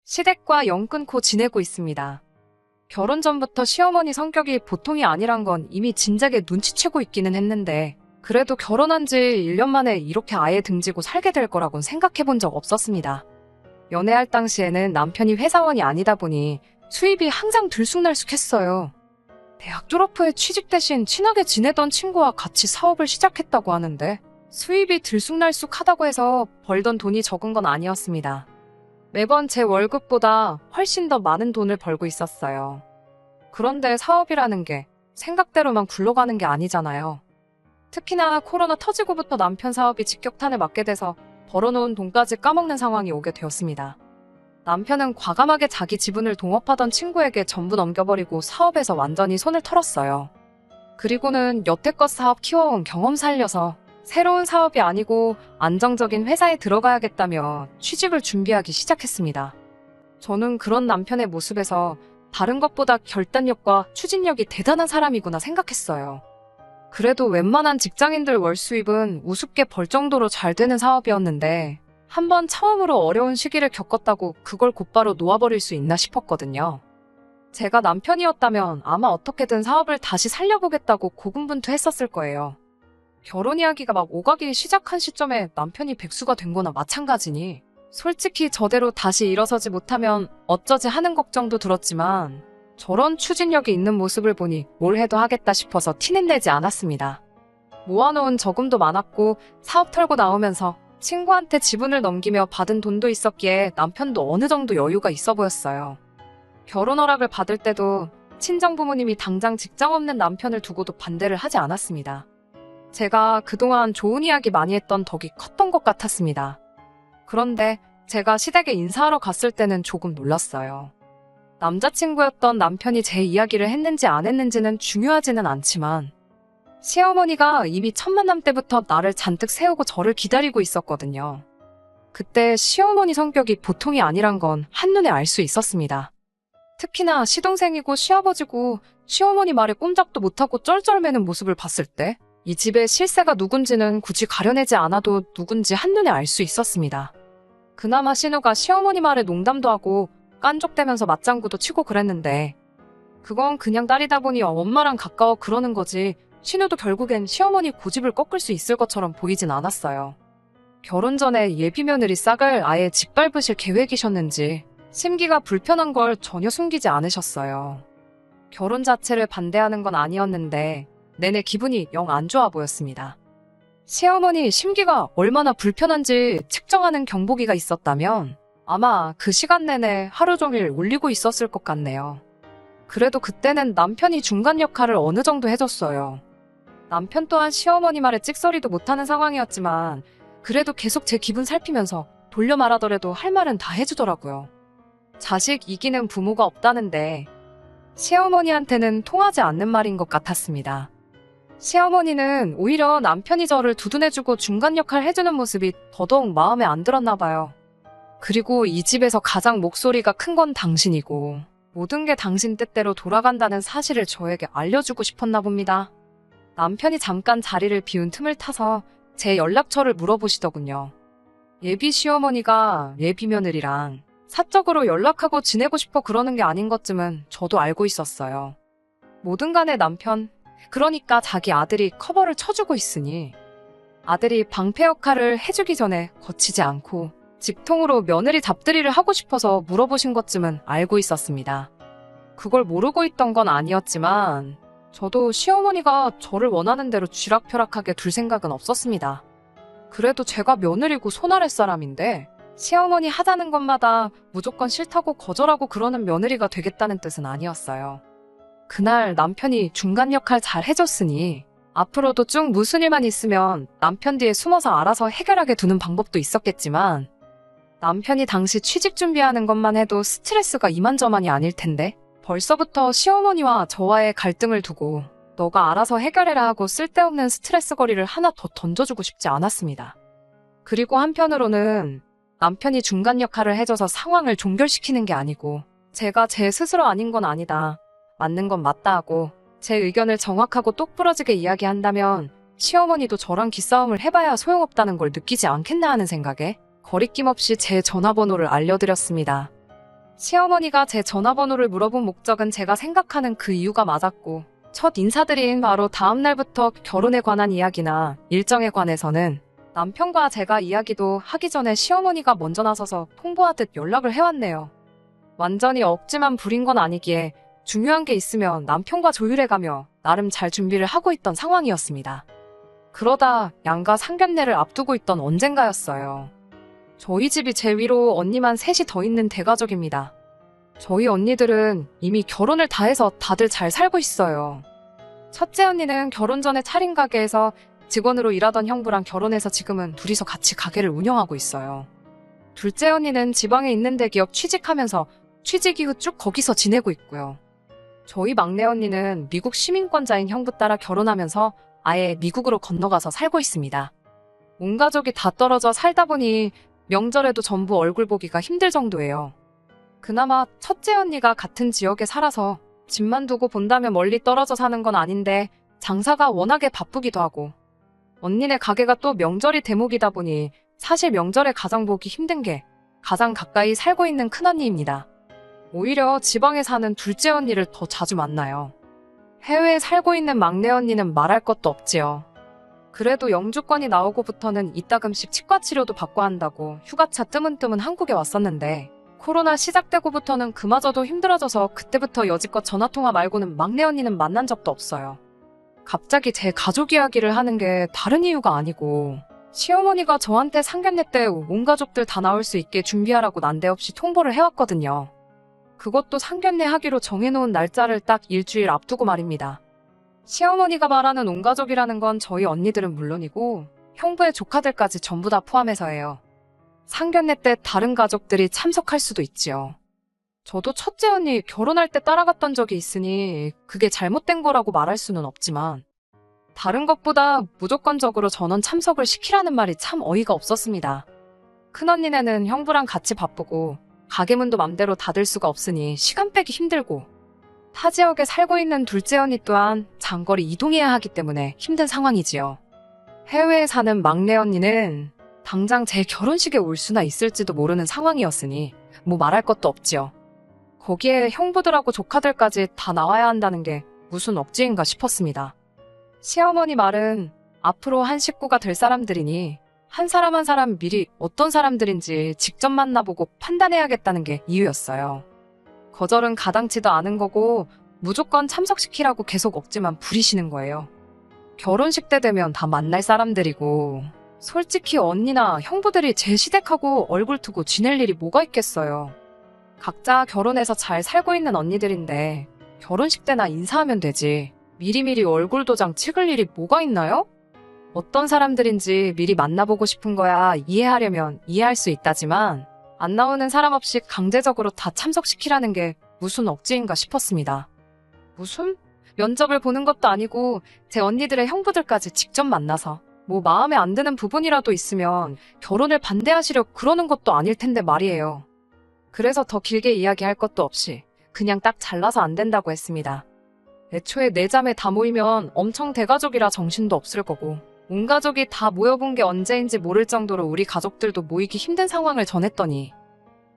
시댁과 연 끊고 지내고 있습니다. 결혼 전부터 시어머니 성격이 보통이 아니란 건 이미 진작에 눈치채고 있기는 했는데 그래도 결혼한 지 1년 만에 이렇게 아예 등지고 살게 될 거라곤 생각해 본 적 없었습니다. 연애할 당시에는 남편이 회사원이 아니다 보니 수입이 항상 들쑥날쑥했어요. 대학 졸업 후에 취직 대신 친하게 지내던 친구와 같이 사업을 시작했다고 하는데 수입이 들쑥날쑥하다고 해서 벌던 돈이 적은 건 아니었습니다. 매번 제 월급보다 훨씬 더 많은 돈을 벌고 있었어요. 그런데 사업이라는 게 생각대로만 굴러가는 게 아니잖아요. 특히나 코로나 터지고부터 남편 사업이 직격탄을 맞게 돼서 벌어놓은 돈까지 까먹는 상황이 오게 되었습니다. 남편은 과감하게 자기 지분을 동업하던 친구에게 전부 넘겨버리고 사업에서 완전히 손을 털었어요. 그리고는 여태껏 사업 키워온 경험 살려서 새로운 사업이 아니고 안정적인 회사에 들어가야겠다며 취직을 준비하기 시작했습니다. 저는 그런 남편의 모습에서 다른 것보다 결단력과 추진력이 대단한 사람이구나 생각했어요. 그래도 웬만한 직장인들 월 수입은 우습게 벌 정도로 잘 되는 사업이었는데 한번 처음으로 어려운 시기를 겪었다고 그걸 곧바로 놓아버릴 수 있나 싶었거든요. 제가 남편이었다면 아마 어떻게든 사업을 다시 살려보겠다고 고군분투했었을 거예요. 결혼 이야기가 막 오가기 시작한 시점에 남편이 백수가 된 거나 마찬가지니 솔직히 저대로 다시 일어서지 못하면 어쩌지 하는 걱정도 들었지만 저런 추진력이 있는 모습을 보니 뭘 해도 하겠다 싶어서 티는 내지 않았습니다. 모아놓은 저금도 많았고 사업 털고 나오면서 친구한테 지분을 넘기며 받은 돈도 있었기에 남편도 어느 정도 여유가 있어 보였어요. 결혼 허락을 받을 때도 친정 부모님이 당장 직장 없는 남편을 두고도 반대를 하지 않았습니다. 제가 그동안 좋은 이야기 많이 했던 덕이 컸던 것 같았습니다. 그런데 제가 시댁에 인사하러 갔을 때는 조금 놀랐어요. 남자친구였던 남편이 제 이야기를 했는지 안 했는지는 중요하지는 않지만 시어머니가 이미 첫 만남 때부터 나를 잔뜩 세우고 저를 기다리고 있었거든요. 그때 시어머니 성격이 보통이 아니란 건 한눈에 알 수 있었습니다. 특히나 시동생이고 시아버지고 시어머니 말에 꼼짝도 못하고 쩔쩔매는 모습을 봤을 때 이 집의 실세가 누군지는 굳이 가려내지 않아도 누군지 한눈에 알 수 있었습니다. 그나마 신우가 시어머니 말에 농담도 하고 깐족대면서 맞장구도 치고 그랬는데 그건 그냥 딸이다 보니 엄마랑 가까워 그러는 거지 신우도 결국엔 시어머니 고집을 꺾을 수 있을 것처럼 보이진 않았어요. 결혼 전에 예비며느리 싹을 아예 짓밟으실 계획이셨는지 심기가 불편한 걸 전혀 숨기지 않으셨어요. 결혼 자체를 반대하는 건 아니었는데 내내 기분이 영 안 좋아 보였습니다. 시어머니 심기가 얼마나 불편한지 측정하는 경보기가 있었다면 아마 그 시간 내내 하루 종일 울리고 있었을 것 같네요. 그래도 그때는 남편이 중간 역할을 어느 정도 해줬어요. 남편 또한 시어머니 말에 찍소리도 못하는 상황이었지만 그래도 계속 제 기분 살피면서 돌려 말하더라도 할 말은 다 해주더라고요. 자식 이기는 부모가 없다는데 시어머니한테는 통하지 않는 말인 것 같았습니다. 시어머니는 오히려 남편이 저를 두둔해주고 중간 역할 해주는 모습이 더더욱 마음에 안 들었나 봐요. 그리고 이 집에서 가장 목소리가 큰 건 당신이고 모든 게 당신 뜻대로 돌아간다는 사실을 저에게 알려주고 싶었나 봅니다. 남편이 잠깐 자리를 비운 틈을 타서 제 연락처를 물어보시더군요. 예비 시어머니가 예비 며느리랑 사적으로 연락하고 지내고 싶어 그러는 게 아닌 것쯤은 저도 알고 있었어요. 뭐든 간에 남편, 그러니까 자기 아들이 커버를 쳐주고 있으니 아들이 방패 역할을 해주기 전에 거치지 않고 직통으로 며느리 잡들이를 하고 싶어서 물어보신 것쯤은 알고 있었습니다. 그걸 모르고 있던 건 아니었지만 저도 시어머니가 저를 원하는 대로 쥐락펴락하게 둘 생각은 없었습니다. 그래도 제가 며느리고 손아랫 사람인데 시어머니 하자는 것마다 무조건 싫다고 거절하고 그러는 며느리가 되겠다는 뜻은 아니었어요. 그날 남편이 중간 역할 잘 해줬으니 앞으로도 쭉 무슨 일만 있으면 남편 뒤에 숨어서 알아서 해결하게 두는 방법도 있었겠지만 남편이 당시 취직 준비하는 것만 해도 스트레스가 이만저만이 아닐 텐데 벌써부터 시어머니와 저와의 갈등을 두고 너가 알아서 해결해라 하고 쓸데없는 스트레스 거리를 하나 더 던져주고 싶지 않았습니다. 그리고 한편으로는 남편이 중간 역할을 해줘서 상황을 종결시키는 게 아니고 제가 제 스스로 아닌 건 아니다. 맞는 건 맞다 하고 제 의견을 정확하고 똑부러지게 이야기한다면 시어머니도 저랑 기싸움을 해봐야 소용없다는 걸 느끼지 않겠나 하는 생각에 거리낌 없이 제 전화번호를 알려드렸습니다. 시어머니가 제 전화번호를 물어본 목적은 제가 생각하는 그 이유가 맞았고, 첫 인사드린 바로 다음 날부터 결혼에 관한 이야기나 일정에 관해서는 남편과 제가 이야기도 하기 전에 시어머니가 먼저 나서서 통보하듯 연락을 해왔네요. 완전히 억지만 부린 건 아니기에 중요한 게 있으면 남편과 조율해가며 나름 잘 준비를 하고 있던 상황이었습니다. 그러다 양가 상견례를 앞두고 있던 언젠가였어요. 저희 집이 제 위로 언니만 셋이 더 있는 대가족입니다. 저희 언니들은 이미 결혼을 다 해서 다들 잘 살고 있어요. 첫째 언니는 결혼 전에 차린 가게에서 직원으로 일하던 형부랑 결혼해서 지금은 둘이서 같이 가게를 운영하고 있어요. 둘째 언니는 지방에 있는 대기업 취직하면서 취직 이후 쭉 거기서 지내고 있고요. 저희 막내 언니는 미국 시민권자인 형부 따라 결혼하면서 아예 미국으로 건너가서 살고 있습니다. 온 가족이 다 떨어져 살다 보니 명절에도 전부 얼굴 보기가 힘들 정도예요. 그나마 첫째 언니가 같은 지역에 살아서 집만 두고 본다면 멀리 떨어져 사는 건 아닌데 장사가 워낙에 바쁘기도 하고, 언니네 가게가 또 명절이 대목이다 보니 사실 명절에 가장 보기 힘든 게 가장 가까이 살고 있는 큰언니입니다. 오히려 지방에 사는 둘째 언니를 더 자주 만나요. 해외에 살고 있는 막내 언니는 말할 것도 없지요. 그래도 영주권이 나오고부터는 이따금씩 치과 치료도 받고 한다고 휴가차 뜨문뜨문 한국에 왔었는데, 코로나 시작되고부터는 그마저도 힘들어져서 그때부터 여지껏 전화통화 말고는 막내 언니는 만난 적도 없어요. 갑자기 제 가족 이야기를 하는 게 다른 이유가 아니고, 시어머니가 저한테 상견례 때 온 가족들 다 나올 수 있게 준비하라고 난데없이 통보를 해왔거든요. 그것도 상견례 하기로 정해놓은 날짜를 딱 일주일 앞두고 말입니다. 시어머니가 말하는 온 가족이라는 건 저희 언니들은 물론이고 형부의 조카들까지 전부 다 포함해서예요. 상견례 때 다른 가족들이 참석할 수도 있지요. 저도 첫째 언니 결혼할 때 따라갔던 적이 있으니 그게 잘못된 거라고 말할 수는 없지만, 다른 것보다 무조건적으로 전원 참석을 시키라는 말이 참 어이가 없었습니다. 큰언니네는 형부랑 같이 바쁘고 가게문도 맘대로 닫을 수가 없으니 시간 빼기 힘들고, 타 지역에 살고 있는 둘째 언니 또한 장거리 이동해야 하기 때문에 힘든 상황이지요. 해외에 사는 막내 언니는 당장 제 결혼식에 올 수나 있을지도 모르는 상황이었으니 뭐 말할 것도 없지요. 거기에 형부들하고 조카들까지 다 나와야 한다는 게 무슨 억지인가 싶었습니다. 시어머니 말은 앞으로 한 식구가 될 사람들이니 한 사람 한 사람 미리 어떤 사람들인지 직접 만나보고 판단해야겠다는 게 이유였어요. 거절은 가당치도 않은 거고 무조건 참석시키라고 계속 억지만 부리시는 거예요. 결혼식 때 되면 다 만날 사람들이고, 솔직히 언니나 형부들이 제 시댁하고 얼굴 두고 지낼 일이 뭐가 있겠어요. 각자 결혼해서 잘 살고 있는 언니들인데 결혼식 때나 인사하면 되지 미리미리 얼굴 도장 찍을 일이 뭐가 있나요? 어떤 사람들인지 미리 만나보고 싶은 거야 이해하려면 이해할 수 있다지만, 안 나오는 사람 없이 강제적으로 다 참석시키라는 게 무슨 억지인가 싶었습니다. 무슨? 면접을 보는 것도 아니고 제 언니들의 형부들까지 직접 만나서 뭐 마음에 안 드는 부분이라도 있으면 결혼을 반대하시려 그러는 것도 아닐 텐데 말이에요. 그래서 더 길게 이야기할 것도 없이 그냥 딱 잘라서 안 된다고 했습니다. 애초에 네 자매 다 모이면 엄청 대가족이라 정신도 없을 거고, 온 가족이 다 모여본 게 언제인지 모를 정도로 우리 가족들도 모이기 힘든 상황을 전했더니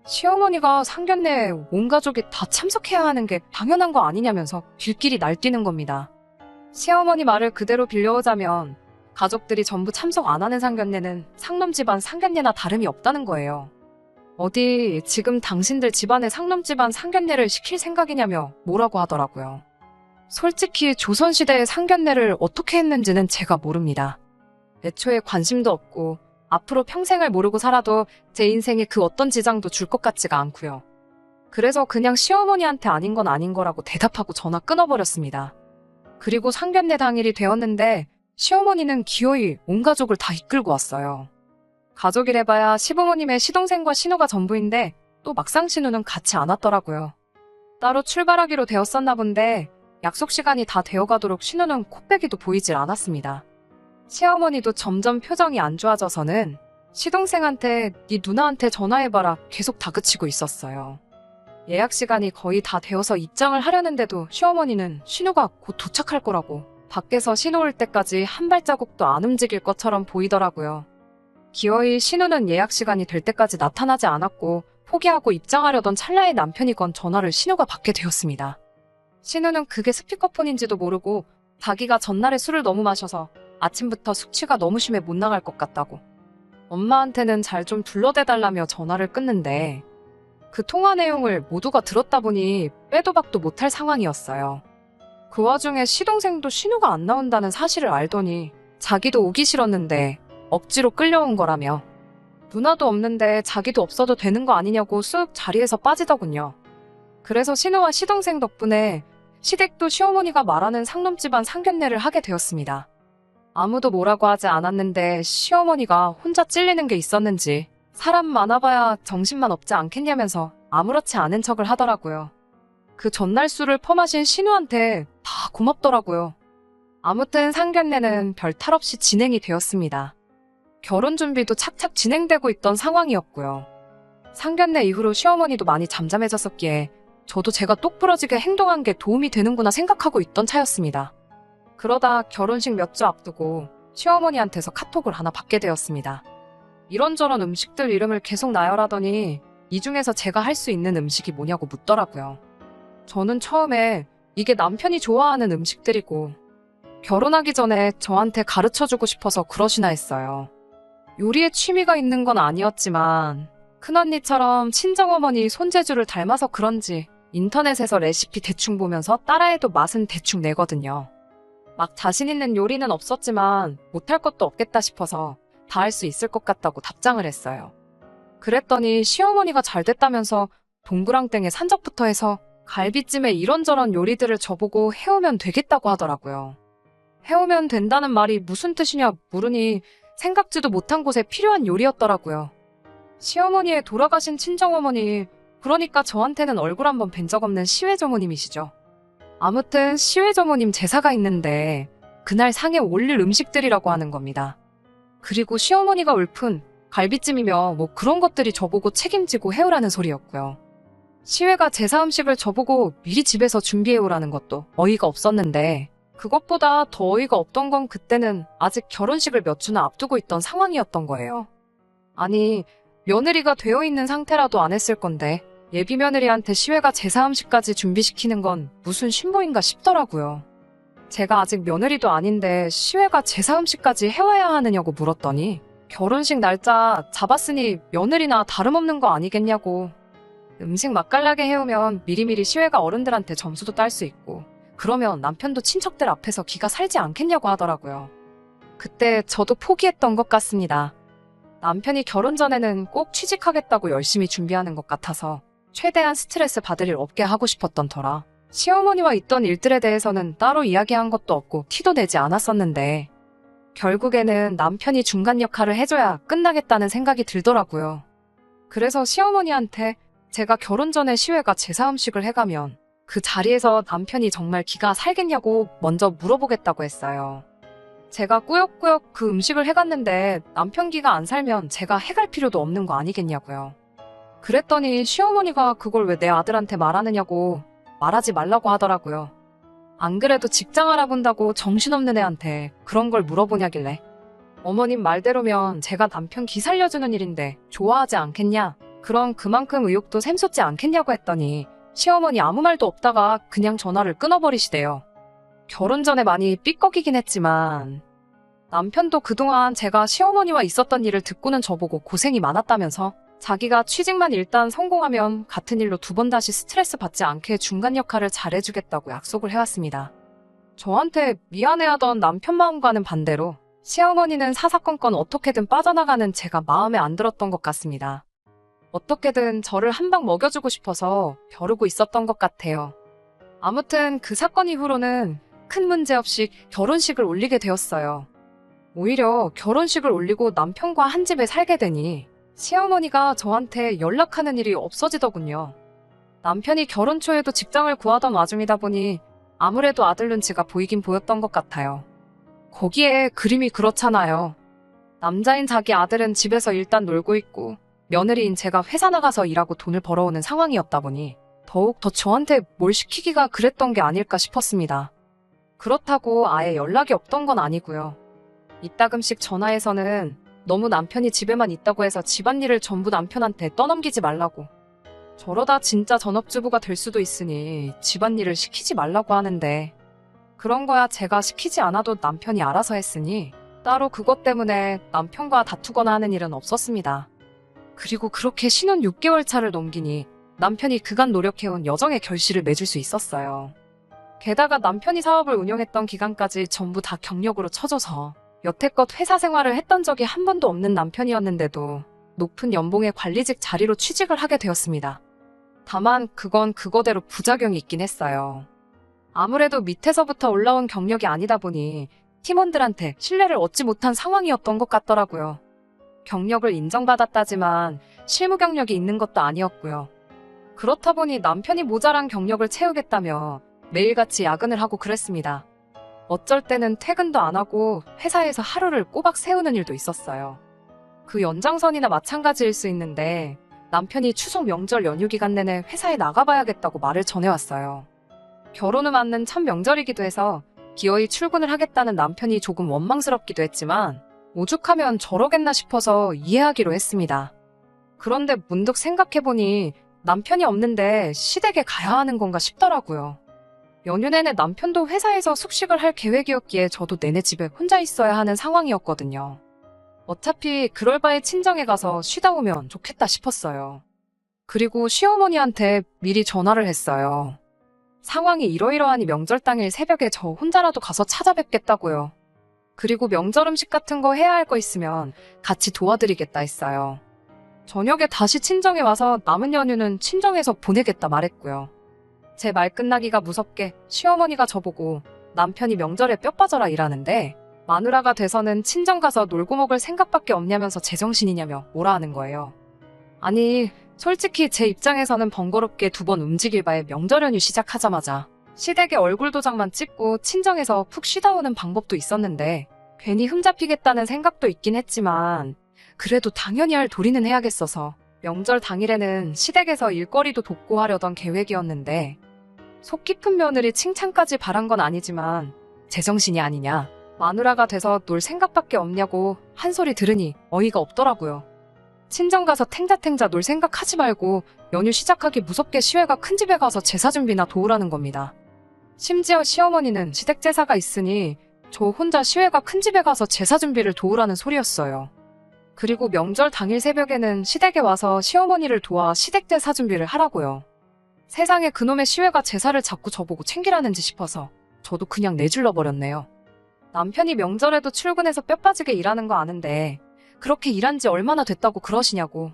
시어머니가 상견례에 온 가족이 다 참석해야 하는 게 당연한 거 아니냐면서 길길이 날뛰는 겁니다. 시어머니 말을 그대로 빌려오자면 가족들이 전부 참석 안 하는 상견례는 상놈 집안 상견례나 다름이 없다는 거예요. 어디 지금 당신들 집안의 상놈 집안 상견례를 시킬 생각이냐며 뭐라고 하더라고요. 솔직히 조선시대의 상견례를 어떻게 했는지는 제가 모릅니다. 애초에 관심도 없고 앞으로 평생을 모르고 살아도 제 인생에 그 어떤 지장도 줄 것 같지가 않고요. 그래서 그냥 시어머니한테 아닌 건 아닌 거라고 대답하고 전화 끊어버렸습니다. 그리고 상견례 당일이 되었는데 시어머니는 기어이 온 가족을 다 이끌고 왔어요. 가족이래봐야 시부모님의 시동생과 신우가 전부인데 또 막상 신우는 같이 안 왔더라고요. 따로 출발하기로 되었었나 본데 약속 시간이 다 되어가도록 신우는 코빼기도 보이질 않았습니다. 시어머니도 점점 표정이 안 좋아져서는 시동생한테 네 누나한테 전화해봐라 계속 다그치고 있었어요. 예약 시간이 거의 다 되어서 입장을 하려는데도 시어머니는 신우가 곧 도착할 거라고 밖에서 신우 올 때까지 한 발자국도 안 움직일 것처럼 보이더라고요. 기어이 신우는 예약 시간이 될 때까지 나타나지 않았고 포기하고 입장하려던 찰나에 남편이 건 전화를 신우가 받게 되었습니다. 신우는 그게 스피커폰인지도 모르고 자기가 전날에 술을 너무 마셔서 아침부터 숙취가 너무 심해 못 나갈 것 같다고 엄마한테는 잘 좀 둘러대달라며 전화를 끊는데 그 통화 내용을 모두가 들었다 보니 빼도 박도 못할 상황이었어요. 그 와중에 시동생도 신우가 안 나온다는 사실을 알더니 자기도 오기 싫었는데 억지로 끌려온 거라며 누나도 없는데 자기도 없어도 되는 거 아니냐고 쑥 자리에서 빠지더군요. 그래서 신우와 시동생 덕분에 시댁도 시어머니가 말하는 상놈집안 상견례를 하게 되었습니다. 아무도 뭐라고 하지 않았는데 시어머니가 혼자 찔리는 게 있었는지 사람 많아봐야 정신만 없지 않겠냐면서 아무렇지 않은 척을 하더라고요. 그 전날 술을 퍼마신 신우한테 다 고맙더라고요. 아무튼 상견례는 별 탈 없이 진행이 되었습니다. 결혼 준비도 착착 진행되고 있던 상황이었고요. 상견례 이후로 시어머니도 많이 잠잠해졌었기에 저도 제가 똑부러지게 행동한 게 도움이 되는구나 생각하고 있던 차였습니다. 그러다 결혼식 몇 주 앞두고 시어머니한테서 카톡을 하나 받게 되었습니다. 이런저런 음식들 이름을 계속 나열하더니 이 중에서 제가 할 수 있는 음식이 뭐냐고 묻더라고요. 저는 처음에 이게 남편이 좋아하는 음식들이고 결혼하기 전에 저한테 가르쳐주고 싶어서 그러시나 했어요. 요리에 취미가 있는 건 아니었지만 큰언니처럼 친정어머니 손재주를 닮아서 그런지 인터넷에서 레시피 대충 보면서 따라해도 맛은 대충 내거든요. 막 자신 있는 요리는 없었지만 못할 것도 없겠다 싶어서 다 할 수 있을 것 같다고 답장을 했어요. 그랬더니 시어머니가 잘 됐다면서 동그랑땡에 산적부터 해서 갈비찜에 이런저런 요리들을 저보고 해오면 되겠다고 하더라고요. 해오면 된다는 말이 무슨 뜻이냐 물으니 생각지도 못한 곳에 필요한 요리였더라고요. 시어머니의 돌아가신 친정어머니, 그러니까 저한테는 얼굴 한번 뵌 적 없는 시외조모님이시죠. 아무튼 시외조모님 제사가 있는데 그날 상에 올릴 음식들이라고 하는 겁니다. 그리고 시어머니가 울픈 갈비찜이며 뭐 그런 것들이 저보고 책임지고 해오라는 소리였고요. 시외가 제사 음식을 저보고 미리 집에서 준비해오라는 것도 어이가 없었는데 그것보다 더 어이가 없던 건 그때는 아직 결혼식을 몇 주나 앞두고 있던 상황이었던 거예요. 아니, 며느리가 되어 있는 상태라도 안 했을 건데 예비 며느리한테 시외가 제사 음식까지 준비시키는 건 무슨 신보인가 싶더라고요. 제가 아직 며느리도 아닌데 시외가 제사 음식까지 해와야 하느냐고 물었더니 결혼식 날짜 잡았으니 며느리나 다름없는 거 아니겠냐고. 음식 맛깔나게 해오면 미리미리 시외가 어른들한테 점수도 딸 수 있고 그러면 남편도 친척들 앞에서 기가 살지 않겠냐고 하더라고요. 그때 저도 포기했던 것 같습니다. 남편이 결혼 전에는 꼭 취직하겠다고 열심히 준비하는 것 같아서 최대한 스트레스 받을 일 없게 하고 싶었던 터라 시어머니와 있던 일들에 대해서는 따로 이야기한 것도 없고 티도 내지 않았었는데 결국에는 남편이 중간 역할을 해줘야 끝나겠다는 생각이 들더라고요. 그래서 시어머니한테 제가 결혼 전에 시외가 제사 음식을 해가면 그 자리에서 남편이 정말 기가 살겠냐고 먼저 물어보겠다고 했어요. 제가 꾸역꾸역 그 음식을 해갔는데 남편 기가 안 살면 제가 해갈 필요도 없는 거 아니겠냐고요. 그랬더니 시어머니가 그걸 왜 내 아들한테 말하느냐고 말하지 말라고 하더라고요. 안 그래도 직장 알아본다고 정신없는 애한테 그런 걸 물어보냐길래 어머님 말대로면 제가 남편 기 살려주는 일인데 좋아하지 않겠냐? 그럼 그만큼 의욕도 샘솟지 않겠냐고 했더니 시어머니 아무 말도 없다가 그냥 전화를 끊어버리시대요. 결혼 전에 많이 삐걱이긴 했지만 남편도 그동안 제가 시어머니와 있었던 일을 듣고는 저보고 고생이 많았다면서 자기가 취직만 일단 성공하면 같은 일로 두 번 다시 스트레스 받지 않게 중간 역할을 잘해주겠다고 약속을 해왔습니다. 저한테 미안해하던 남편 마음과는 반대로 시어머니는 사사건건 어떻게든 빠져나가는 제가 마음에 안 들었던 것 같습니다. 어떻게든 저를 한 방 먹여주고 싶어서 벼르고 있었던 것 같아요. 아무튼 그 사건 이후로는 큰 문제 없이 결혼식을 올리게 되었어요. 오히려 결혼식을 올리고 남편과 한 집에 살게 되니 시어머니가 저한테 연락하는 일이 없어지더군요. 남편이 결혼 초에도 직장을 구하던 와중이다 보니 아무래도 아들 눈치가 보이긴 보였던 것 같아요. 거기에 그림이 그렇잖아요. 남자인 자기 아들은 집에서 일단 놀고 있고 며느리인 제가 회사 나가서 일하고 돈을 벌어오는 상황이었다 보니 더욱 더 저한테 뭘 시키기가 그랬던 게 아닐까 싶었습니다. 그렇다고 아예 연락이 없던 건 아니고요. 이따금씩 전화해서는 너무 남편이 집에만 있다고 해서 집안일을 전부 남편한테 떠넘기지 말라고 저러다 진짜 전업주부가 될 수도 있으니 집안일을 시키지 말라고 하는데 그런 거야 제가 시키지 않아도 남편이 알아서 했으니 따로 그것 때문에 남편과 다투거나 하는 일은 없었습니다. 그리고 그렇게 신혼 6개월 차를 넘기니 남편이 그간 노력해온 여정의 결실을 맺을 수 있었어요. 게다가 남편이 사업을 운영했던 기간까지 전부 다 경력으로 쳐줘서 여태껏 회사 생활을 했던 적이 한 번도 없는 남편이었는데도 높은 연봉의 관리직 자리로 취직을 하게 되었습니다. 다만 그건 그거대로 부작용이 있긴 했어요. 아무래도 밑에서부터 올라온 경력이 아니다 보니 팀원들한테 신뢰를 얻지 못한 상황이었던 것 같더라고요. 경력을 인정받았다지만 실무 경력이 있는 것도 아니었고요. 그렇다 보니 남편이 모자란 경력을 채우겠다며 매일같이 야근을 하고 그랬습니다. 어쩔 때는 퇴근도 안 하고 회사에서 하루를 꼬박 세우는 일도 있었어요. 그 연장선이나 마찬가지일 수 있는데 남편이 추석 명절 연휴 기간 내내 회사에 나가봐야겠다고 말을 전해왔어요. 결혼을 맞는 첫 명절이기도 해서 기어이 출근을 하겠다는 남편이 조금 원망스럽기도 했지만 오죽하면 저러겠나 싶어서 이해하기로 했습니다. 그런데 문득 생각해보니 남편이 없는데 시댁에 가야 하는 건가 싶더라고요. 연휴 내내 남편도 회사에서 숙식을 할 계획이었기에 저도 내내 집에 혼자 있어야 하는 상황이었거든요. 어차피 그럴 바에 친정에 가서 쉬다 오면 좋겠다 싶었어요. 그리고 시어머니한테 미리 전화를 했어요. 상황이 이러이러하니 명절 당일 새벽에 저 혼자라도 가서 찾아뵙겠다고요. 그리고 명절 음식 같은 거 해야 할 거 있으면 같이 도와드리겠다 했어요. 저녁에 다시 친정에 와서 남은 연휴는 친정에서 보내겠다 말했고요. 제 말 끝나기가 무섭게 시어머니가 저보고 남편이 명절에 뼈 빠져라 일하는데 마누라가 돼서는 친정 가서 놀고 먹을 생각밖에 없냐면서 제정신이냐며 뭐라 하는 거예요. 아니 솔직히 제 입장에서는 번거롭게 2번 움직일 바에 명절 연휴 시작하자마자 시댁에 얼굴 도장만 찍고 친정에서 푹 쉬다 오는 방법도 있었는데 괜히 흠잡히겠다는 생각도 있긴 했지만 그래도 당연히 할 도리는 해야겠어서 명절 당일에는 시댁에서 일거리도 돕고 하려던 계획이었는데 속 깊은 며느리 칭찬까지 바란 건 아니지만 제정신이 아니냐, 마누라가 돼서 놀 생각밖에 없냐고 한 소리 들으니 어이가 없더라고요. 친정 가서 탱자탱자 놀 생각하지 말고 연휴 시작하기 무섭게 시외가 큰 집에 가서 제사 준비나 도우라는 겁니다. 심지어 시어머니는 시댁 제사가 있으니 저 혼자 시외가 큰 집에 가서 제사 준비를 도우라는 소리였어요. 그리고 명절 당일 새벽에는 시댁에 와서 시어머니를 도와 시댁 제사 준비를 하라고요. 세상에 그놈의 시외가 제사를 자꾸 저보고 챙기라는지 싶어서 저도 그냥 내질러 버렸네요. 남편이 명절에도 출근해서 뼈 빠지게 일하는 거 아는데 그렇게 일한 지 얼마나 됐다고 그러시냐고.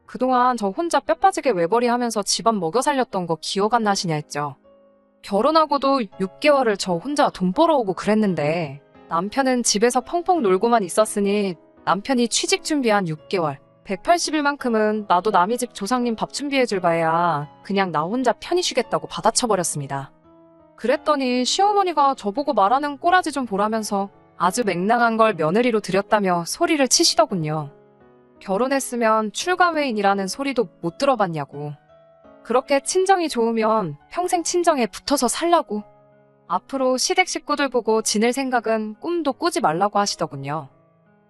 그동안 저 혼자 뼈 빠지게 외벌이 하면서 집안 먹여 살렸던 거 기억 안 나시냐 했죠. 결혼하고도 6개월을 저 혼자 돈 벌어오고 그랬는데 남편은 집에서 펑펑 놀고만 있었으니 남편이 취직 준비한 6개월 180일만큼은 나도 남의 집 조상님 밥 준비해줄 바에야 그냥 나 혼자 편히 쉬겠다고 받아쳐버렸습니다. 그랬더니 시어머니가 저보고 말하는 꼬라지 좀 보라면서 아주 맹랑한 걸 며느리로 들였다며 소리를 치시더군요. 결혼했으면 출가회인이라는 소리도 못 들어봤냐고. 그렇게 친정이 좋으면 평생 친정에 붙어서 살라고. 앞으로 시댁 식구들 보고 지낼 생각은 꿈도 꾸지 말라고 하시더군요.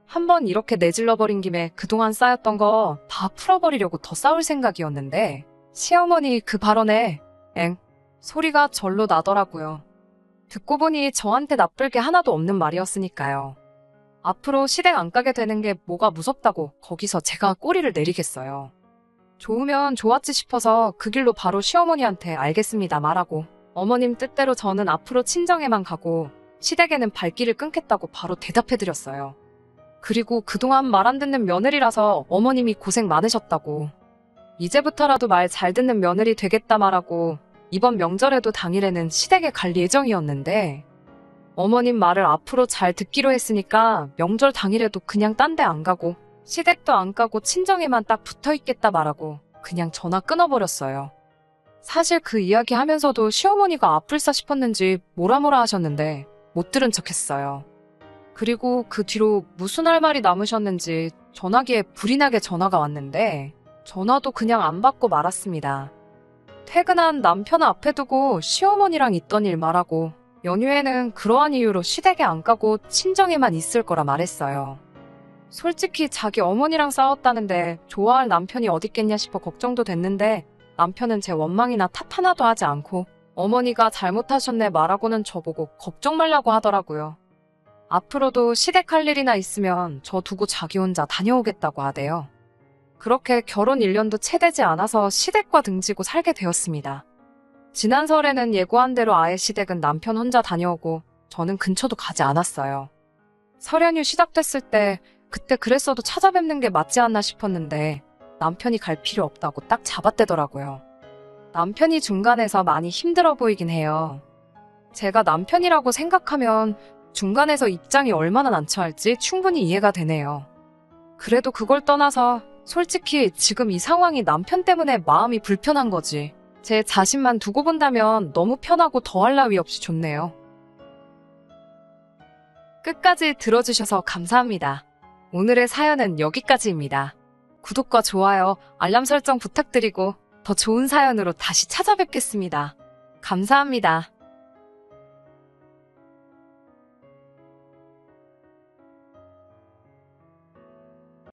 한번 이렇게 내질러버린 김에 그동안 쌓였던 거 다 풀어버리려고 더 싸울 생각이었는데 시어머니 그 발언에 엥 소리가 절로 나더라고요. 듣고 보니 저한테 나쁠 게 하나도 없는 말이었으니까요. 앞으로 시댁 안 가게 되는 게 뭐가 무섭다고 거기서 제가 꼬리를 내리겠어요. 좋으면 좋았지 싶어서 그 길로 바로 시어머니한테 알겠습니다 말하고 어머님 뜻대로 저는 앞으로 친정에만 가고 시댁에는 발길을 끊겠다고 바로 대답해드렸어요. 그리고 그동안 말 안 듣는 며느리라서 어머님이 고생 많으셨다고. 이제부터라도 말 잘 듣는 며느리 되겠다 말하고 이번 명절에도 당일에는 시댁에 갈 예정이었는데 어머님 말을 앞으로 잘 듣기로 했으니까 명절 당일에도 그냥 딴 데 안 가고 시댁도 안 가고 친정에만 딱 붙어있겠다 말하고 그냥 전화 끊어버렸어요. 사실 그 이야기 하면서도 시어머니가 아플싸 싶었는지 뭐라 하셨는데 못 들은 척 했어요. 그리고 그 뒤로 무슨 할 말이 남으셨는지 전화기에 불이 나게 전화가 왔는데 전화도 그냥 안 받고 말았습니다. 퇴근한 남편 앞에 두고 시어머니랑 있던 일 말하고 연휴에는 그러한 이유로 시댁에 안 가고 친정에만 있을 거라 말했어요. 솔직히 자기 어머니랑 싸웠다는데 좋아할 남편이 어딨겠냐 싶어 걱정도 됐는데 남편은 제 원망이나 탓 하나도 하지 않고 어머니가 잘못하셨네 말하고는 저보고 걱정 말라고 하더라고요. 앞으로도 시댁 할 일이나 있으면 저 두고 자기 혼자 다녀오겠다고 하대요. 그렇게 결혼 1년도 채 되지 않아서 시댁과 등지고 살게 되었습니다. 지난 설에는 예고한 대로 아예 시댁은 남편 혼자 다녀오고 저는 근처도 가지 않았어요. 설 연휴 시작됐을 때 그때 그랬어도 찾아뵙는 게 맞지 않나 싶었는데 남편이 갈 필요 없다고 딱 잡아떼더라고요. 남편이 중간에서 많이 힘들어 보이긴 해요. 제가 남편이라고 생각하면 중간에서 입장이 얼마나 난처할지 충분히 이해가 되네요. 그래도 그걸 떠나서 솔직히 지금 이 상황이 남편 때문에 마음이 불편한 거지. 제 자신만 두고 본다면 너무 편하고 더할 나위 없이 좋네요. 끝까지 들어주셔서 감사합니다. 오늘의 사연은 여기까지입니다. 구독과 좋아요, 알람 설정 부탁드리고 더 좋은 사연으로 다시 찾아뵙겠습니다. 감사합니다.